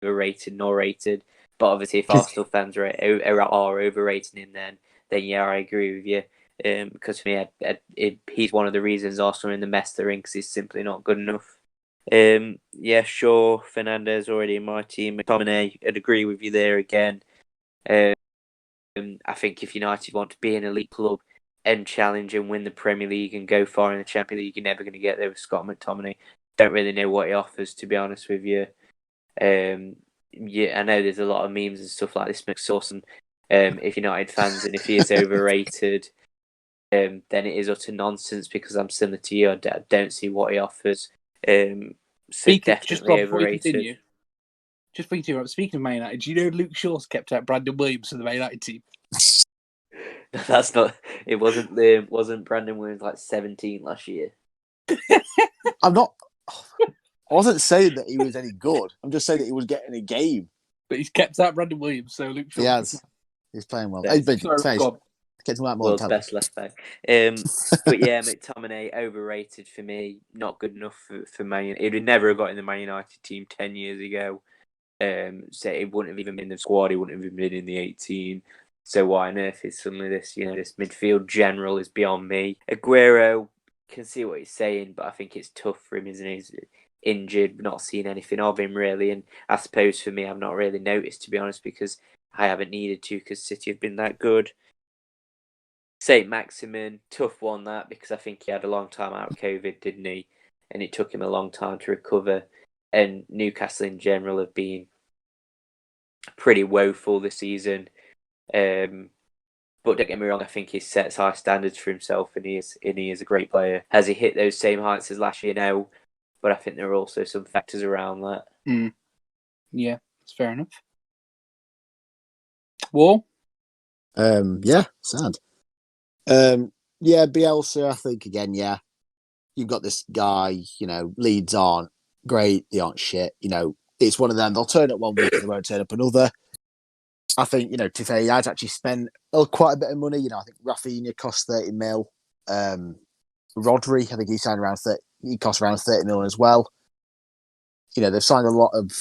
rated nor rated. But obviously, if Arsenal fans are overrating him, then yeah, I agree with you. Because for me, he's one of the reasons Arsenal are in the mess they're in, because he's simply not good enough. Sure, Fernandez already in my team. McTominay, I'd agree with you there again. I think if United want to be an elite club and challenge and win the Premier League and go far in the Champions League, you're never going to get there with Scott McTominay. Don't really know what he offers, to be honest with you. I know there's a lot of memes and stuff like this, McSauce, and if United fans, and if he is overrated, then it is utter nonsense, because I'm similar to you. I don't see what he offers. Definitely overrated. Just thinking about, speaking of Man United, do you know Luke Shaw's kept out Brandon Williams for the Man United team? That's not. It wasn't Brandon Williams like 17 last year. I'm not. I wasn't saying that he was any good. I'm just saying that he was getting a game. But he's kept out Brandon Williams, so Luke Shaw. He has. He's playing well. World's best left back. But yeah, McTominay overrated for me. Not good enough for Man United. He would never have got in the Man United team 10 years ago. So he wouldn't have even been in the squad. He wouldn't have even been in the 18. So why on earth is suddenly this? This midfield general is beyond me. Aguero, can see what he's saying, but I think it's tough for him, isn't it? He's injured, not seen anything of him really, and I suppose for me, I've not really noticed, to be honest, because I haven't needed to, because City have been that good. St. Maximin, tough one that, because I think he had a long time out of COVID, didn't he? And it took him a long time to recover. And Newcastle in general have been pretty woeful this season. But don't get me wrong, I think he sets high standards for himself, and he is a great player. Has he hit those same heights as last year? No, but I think there are also some factors around that. Yeah, that's fair enough. War? Yeah, sad. Bielsa, I think, again, yeah. You've got this guy, Leeds aren't great, they aren't shit. It's one of them. They'll turn up one week and they won't turn up another. I think, to be fair, he has actually spent quite a bit of money. I think Rafinha cost 30 mil. Rodri, I think he signed around 30. He cost around 30 million as well. They've signed a lot of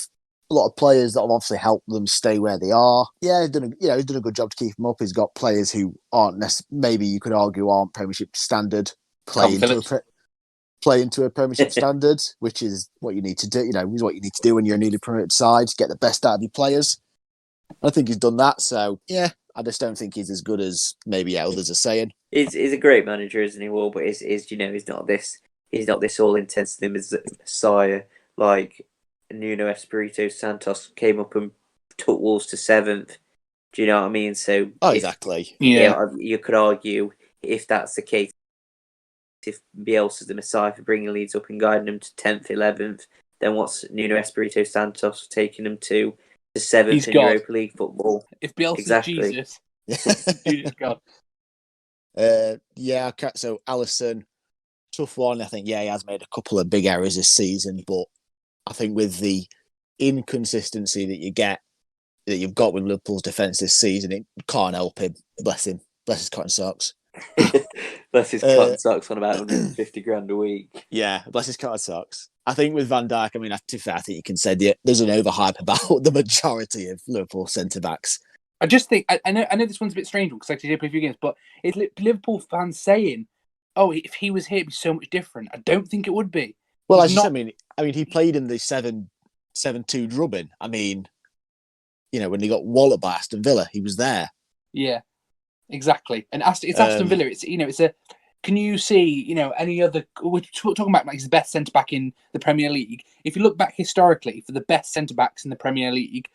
players that have obviously helped them stay where they are. Yeah, he's done a good job to keep them up. He's got players who aren't maybe you could argue aren't Premiership standard play into a Premiership standard, which is what you need to do. Is what you need to do when you're a newly promoted side, get the best out of your players. I think he's done that. So yeah, I just don't think he's as good as maybe others are saying. He's a great manager, isn't he? Will, but he's not this all intensity messiah like Nuno Espirito Santos came up and took Wolves to 7th. Do you know what I mean? So exactly. You could argue if that's the case, if Bielsa's the messiah for bringing Leeds up and guiding them to 10th, 11th, then what's Nuno Espirito Santos taking them to 7th in Europa League football? If Bielsa's Jesus, Jesus God. So Alisson, tough one. I think, he has made a couple of big errors this season, but I think with the inconsistency that you've got with Liverpool's defence this season, it can't help him. Bless him. Bless his cotton socks. Bless his cotton socks on about 150 grand a week. Yeah, bless his cotton socks. I think with Van Dijk, to be fair, I think you can say there's an overhype about the majority of Liverpool centre-backs. I just think, I know this one's a bit strange because I actually did play a few games, but it's Liverpool fans saying, oh, if he was here, it'd be so much different. I don't think it would be. Well, he played in the 7-2 drubbing. When he got walloped by Aston Villa, he was there. Yeah, exactly. And it's Aston Villa. It's a. Can you see, any other? We're talking about he's the best centre back in the Premier League. If you look back historically for the best centre backs in the Premier League,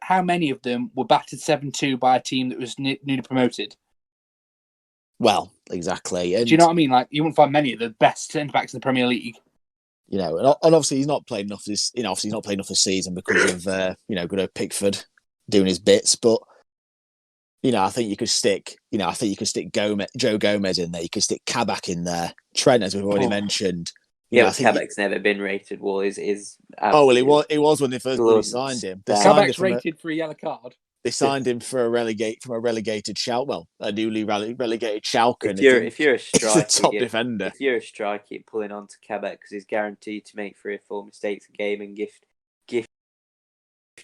how many of them were battered 7-2 by a team that was newly promoted? Well, exactly. And, do you know what I mean? Like, you wouldn't find many of the best centre backs in the Premier League. And obviously he's not played enough this. Obviously he's not played enough this season because of good old Pickford doing his bits. But I think you could stick. Joe Gomez in there. You could stick Kabak in there. Trent, as we've already mentioned. Kabak's never been rated. Well, is it was when they first signed him. Kabak's rated for a yellow card. They signed him for a relegated Schalke. Well, a newly relegated Schalke. If you're a striker, top defender. If you're a striker, you're pulling on to Kabak because he's guaranteed to make 3 or 4 mistakes a game and gift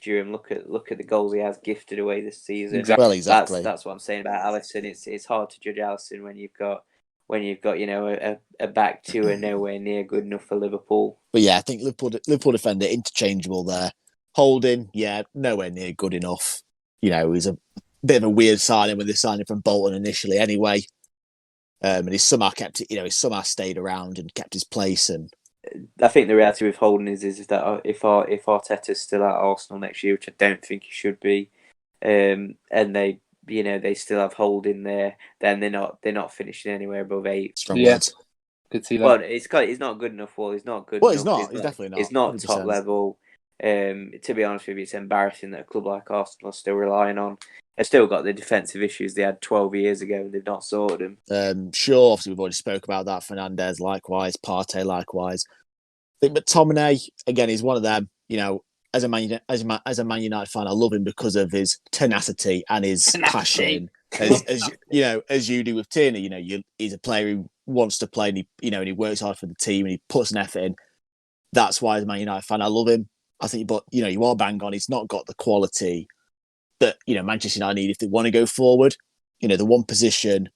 you him. Look at the goals he has gifted away this season. Exactly. Well, exactly. That's what I'm saying about Alisson. It's hard to judge Alisson when you've got a back two and nowhere near good enough for Liverpool. But yeah, I think Liverpool defender interchangeable there. Holding, nowhere near good enough. He's a bit of a weird signing when they signed him from Bolton initially anyway. And he's somehow kept it, he's somehow stayed around and kept his place. And I think the reality with Holding is that if Arteta's still at Arsenal next year, which I don't think he should be, and they still have Holding there, then they're not finishing anywhere above 8. Strong words. Could see that. Well, he's not good enough. Well, he's not good. Well, enough. He's definitely not. He's not 100%. top level. To be honest with you, it's embarrassing that a club like Arsenal are still relying on. They've still got the defensive issues they had 12 years ago, and they've not sorted them. Sure, obviously we've already spoke about that. Fernandes, likewise. Partey, likewise. I think McTominay again is one of them. As a Man United fan, I love him because of his tenacity and his passion. As you do with Tierney, he's a player who wants to play, and he works hard for the team, and he puts an effort in. That's why, as a Man United fan, I love him. I think, but you are bang on. He's not got the quality that Manchester United need if they want to go forward. The one position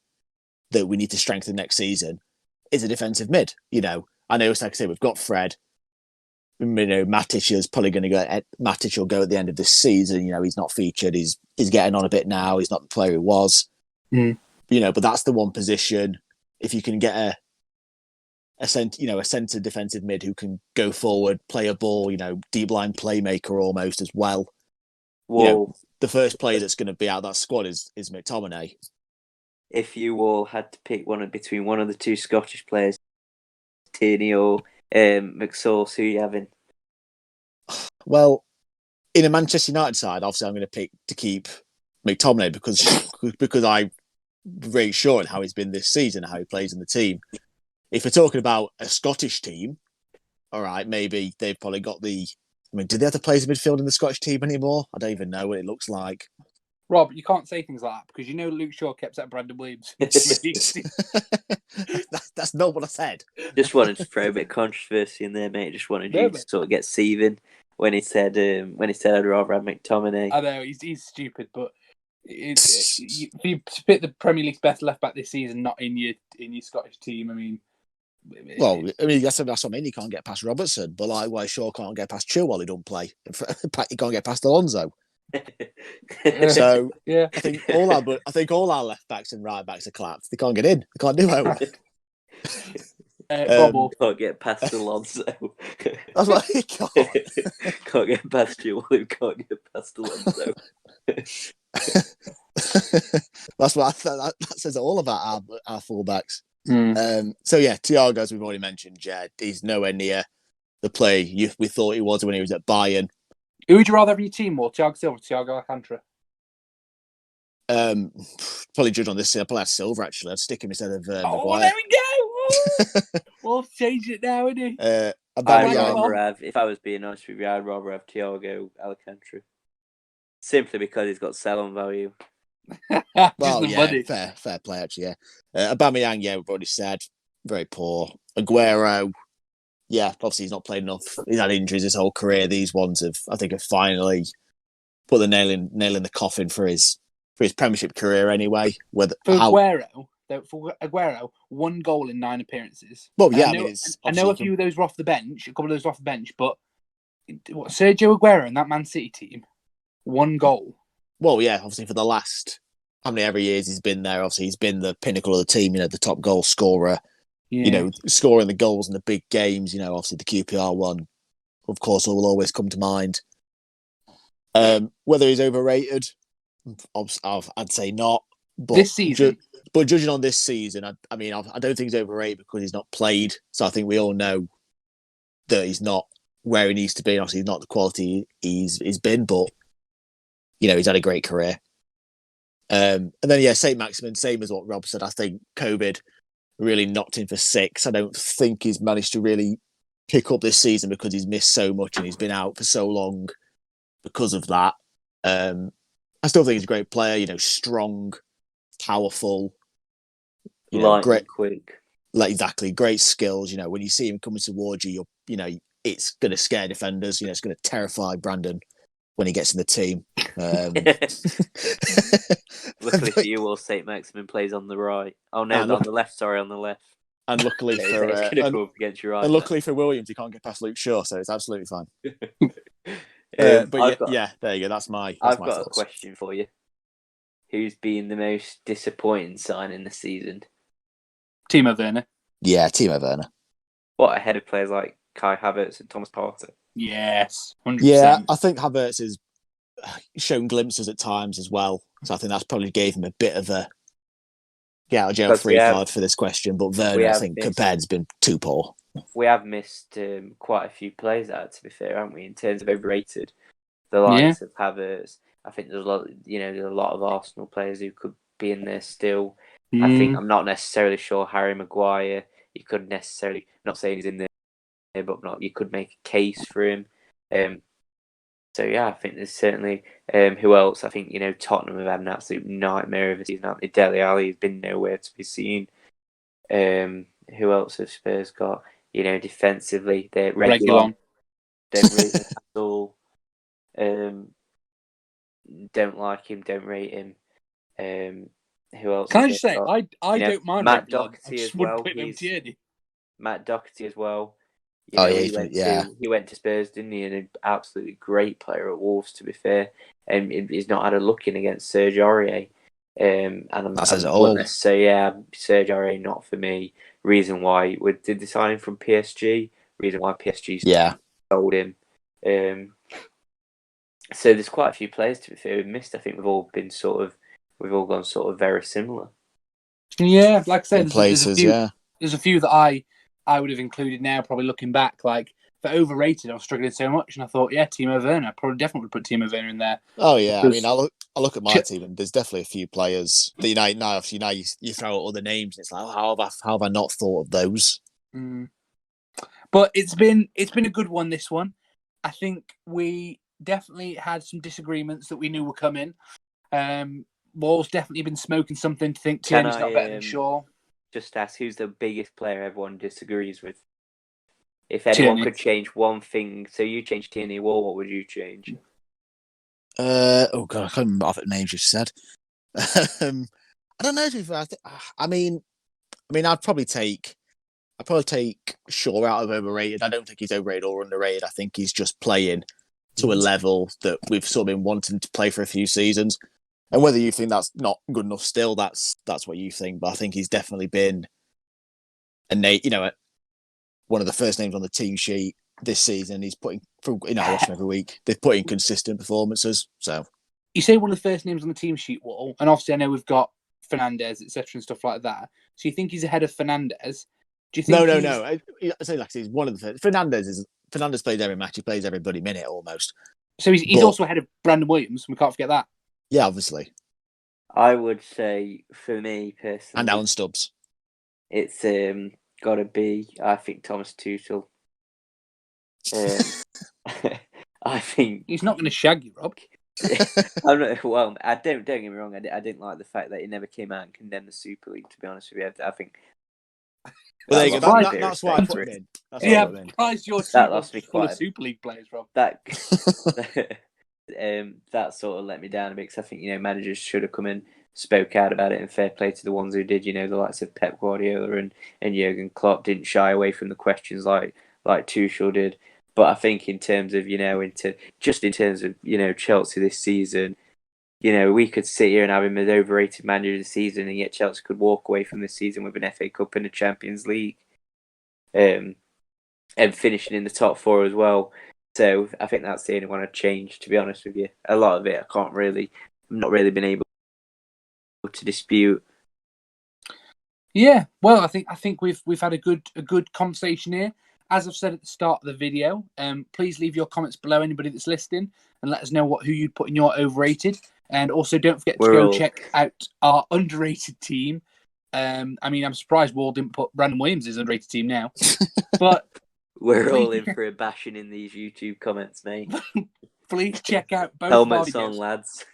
that we need to strengthen next season is a defensive mid. I know, like I say, we've got Fred. Matic is probably going to go. Matic will go at the end of this season. He's not featured. He's getting on a bit now. He's not the player he was. But that's the one position. If you can get a centre defensive mid who can go forward, play a ball, deep line playmaker almost as well. Well, the first player that's going to be out of that squad is McTominay. If you all had to pick between one of the 2 Scottish players, Tierney or McSauce, who are you having? Well, in a Manchester United side, obviously I'm going to pick to keep McTominay because I'm very sure on how he's been this season, how he plays in the team. If we're talking about a Scottish team, all right, maybe they've probably got the. I mean, do they have to play as a midfield in the Scottish team anymore? I don't even know what it looks like. Rob, you can't say things like that because you know Luke Shaw kept at Brandon Williams. That's not what I said. Just wanted to throw a bit of controversy in there, mate. Just wanted No, you mate. to sort of get seething when he said I'd rather have McTominay. I know he's stupid, but if you pick the Premier League's best left back this season, not in your Scottish team, I mean. Well, I mean, that's what I mean. He can't get past Robertson, but likewise, Shaw can't get past Chilwell. He don't play. He can't get past Alonso. So yeah, I think all our left backs and right backs are collapsed. They can't get in. They can't do it. Can't get past Alonso. That's what he can't. Can't get past you. Can't get past Alonso. That's what that says all about our fullbacks. Mm. So yeah, Thiago, as we've already mentioned, Jed, he's nowhere near the player we thought he was when he was at Bayern. Who would you rather have in your team more, Thiago Silva or Thiago Alcantara? Probably judge on this. I'd probably have Silva actually. I'd stick him instead of Maguire. There we go. We'll change it now, isn't he? I'd rather have, if I was being honest with you, I'd rather have Thiago Alcantara. Simply because he's got sell-on value. Well, yeah, fair play actually. Yeah, Aubameyang, yeah, we've already said, very poor. Aguero, yeah, obviously he's not played enough. He's had injuries his whole career. These ones have finally put the nail in the coffin for his Premiership career anyway. Aguero, 1 goal in 9 appearances. Well, yeah, I know a few of those were off the bench, a couple of those were off the bench, but Sergio Aguero and that Man City team, 1 goal. Well, yeah, obviously for the last how many ever years he's been there, obviously he's been the pinnacle of the team, the top goal scorer, scoring the goals in the big games, obviously the QPR one, of course, will always come to mind. Whether he's overrated, I'd say not. But this season? But judging on this season, I don't think he's overrated because he's not played. So I think we all know that he's not where he needs to be. Obviously, he's not the quality he's been, but he's had a great career. And then St. Maximin, same as what Rob said. I think COVID really knocked him for 6. I don't think he's managed to really pick up this season because he's missed so much and he's been out for so long because of that. I still think he's a great player. Strong, powerful, great, quick. Exactly, great skills. When you see him coming towards you, it's going to scare defenders. It's going to terrify Brandon when he gets in the team. Luckily for you, St. Maximin plays on the right. Oh no, on the left. Sorry, on the left. And luckily for against your right. And luckily for Williams, he can't get past Luke Shaw, so it's absolutely fine. But there you go. I've got a question for you. Who's been the most disappointing signing this season? Timo Werner. Yeah, Timo Werner. What, ahead of players like Kai Havertz and Thomas Partey? Yes, 100%. Yeah, I think Havertz has shown glimpses at times as well. So I think that's probably gave him a bit of a get out of jail free card for this question. But Werner, I think, compared, has been too poor. We have missed quite a few players out, to be fair, haven't we? In terms of overrated, the likes of Havertz. I think there's a lot. There's a lot of Arsenal players who could be in there still. I think I'm not necessarily sure Harry Maguire. You could necessarily, not saying he's in there, but you could make a case for him. So yeah, I think there's certainly who else? I think Tottenham have had an absolute nightmare of a season. Dele Alli has been nowhere to be seen. Who else have Spurs got? Defensively, they're Reguilon. Don't rate him at all. Don't like him. Don't rate him. Who else? Can I just say, I don't mind Matt Reguilon. Doherty as well. Matt Doherty as well. He went to Spurs, didn't he? And an absolutely great player at Wolves, to be fair. And he's not had a look in against Serge Aurier. That says it all. So yeah, Serge Aurier not for me. Reason why did they sign him from PSG? Reason why PSG sold him. So there's quite a few players, to be fair, we've missed. I think we've all gone sort of very similar. Yeah, like I said, there's a few that I would have included now, probably looking back. Like, for overrated, I was struggling so much, and I thought, Timo Werner. I probably definitely would put Timo Werner in there. Oh, yeah. Because I look at my team, and there's definitely a few players that you throw out other names, and it's like, how have I not thought of those? But it's been a good one, this one. I think we definitely had some disagreements that we knew were coming. Wall's definitely been smoking something to think Can Tierney's not I better than Shaw. just ask who's the biggest player everyone disagrees with? If anyone Tierney. could change one thing, so you change Tierney Wall, what would you change? Oh god, I can't remember half the names you said. I don't know. I mean, I'd probably take Shaw out of overrated. I don't think he's overrated or underrated. I think he's just playing to a level that we've sort of been wanting to play for a few seasons. And whether you think that's not good enough still, that's what you think. But I think he's definitely been one of the first names on the team sheet this season. He's putting through, I watch him every week. They've put in consistent performances. So You say one of the first names on the team sheet, Wall, and obviously I know we've got Fernandez, etc., and stuff like that. So you think he's ahead of Fernandez? Do you think no. I say like he's one of the first. Fernandez plays every match. He plays every bloody minute almost. So he's also ahead of Brandon Williams. We can't forget that. Yeah, obviously. I would say, for me personally, And Alan Stubbs. It's got to be, I think, Thomas Tuchel. I think he's not going to shag you, Rob. I'm not, well, I don't get me wrong. I didn't like the fact that he never came out and condemned the Super League. To be honest with you, I think. Well, there you go. That's why I put him in. Yeah, surprised your team was full of a, Super League players, Rob. That that sort of let me down a bit because I think managers should have come in, spoke out about it, and fair play to the ones who did. The likes of Pep Guardiola and Jurgen Klopp didn't shy away from the questions like Tuchel did. But I think in terms of Chelsea this season, we could sit here and have him as overrated manager of the season, and yet Chelsea could walk away from this season with an FA Cup and a Champions League, and finishing in the top four as well. So I think that's the only one I'd change. To be honest with you, a lot of it I'm not really been able to dispute. Yeah, well, I think we've had a good conversation here. As I've said at the start of the video, please leave your comments below, anybody that's listening, and let us know who you'd put in your overrated. And also, don't forget to check out our underrated team. I'm surprised Wall didn't put Brandon Williams as underrated team now, but we're all in for a bashing in these YouTube comments, mate. Please check out both helmets of our videos. On, lads.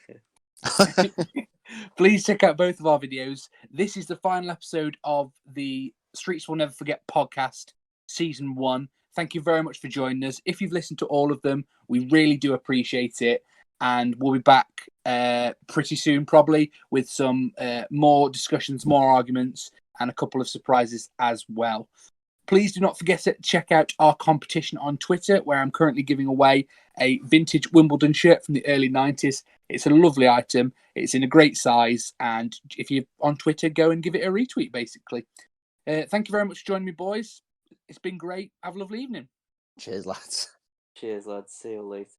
Please check out both of our videos. This is the final episode of the Streets Will Never Forget podcast, Season 1. Thank you very much for joining us. If you've listened to all of them, we really do appreciate it. And we'll be back pretty soon, probably, with some more discussions, more arguments, and a couple of surprises as well. Please do not forget to check out our competition on Twitter, where I'm currently giving away a vintage Wimbledon shirt from the early 90s. It's a lovely item. It's in a great size. And if you're on Twitter, go and give it a retweet, basically. Thank you very much for joining me, boys. It's been great. Have a lovely evening. Cheers, lads. Cheers, lads. See you later.